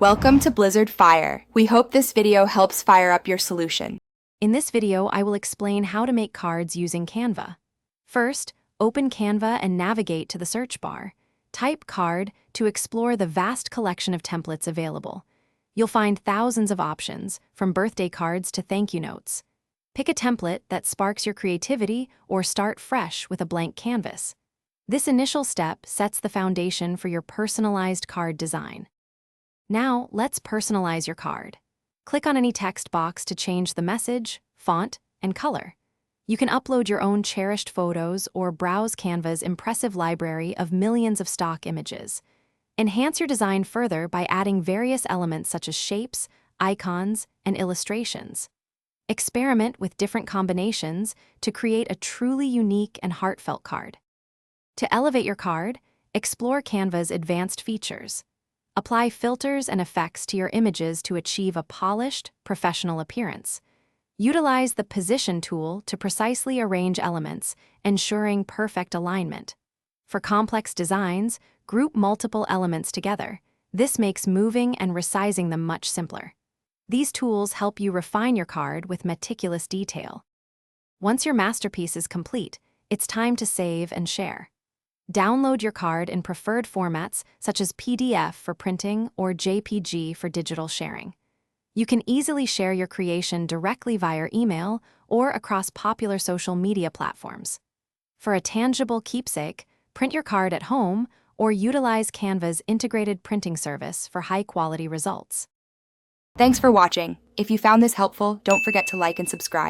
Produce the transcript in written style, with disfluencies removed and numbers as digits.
Welcome to Blizzard Fire. We hope this video helps fire up your solution. In this video, I will explain how to make cards using Canva. First, open Canva and navigate to the search bar. Type card to explore the vast collection of templates available. You'll find thousands of options, from birthday cards to thank you notes. Pick a template that sparks your creativity or start fresh with a blank canvas. This initial step sets the foundation for your personalized card design. Now, let's personalize your card. Click on any text box to change the message, font, and color. You can upload your own cherished photos or browse Canva's impressive library of millions of stock images. Enhance your design further by adding various elements such as shapes, icons, and illustrations. Experiment with different combinations to create a truly unique and heartfelt card. To elevate your card, explore Canva's advanced features. Apply filters and effects to your images to achieve a polished, professional appearance. Utilize the Position tool to precisely arrange elements, ensuring perfect alignment. For complex designs, group multiple elements together. This makes moving and resizing them much simpler. These tools help you refine your card with meticulous detail. Once your masterpiece is complete, it's time to save and share. Download your card in preferred formats such as PDF for printing or JPG for digital sharing. You can easily share your creation directly via email or across popular social media platforms. For a tangible keepsake, print your card at home or utilize Canva's integrated printing service for high-quality results. Thanks for watching. If you found this helpful, don't forget to like and subscribe.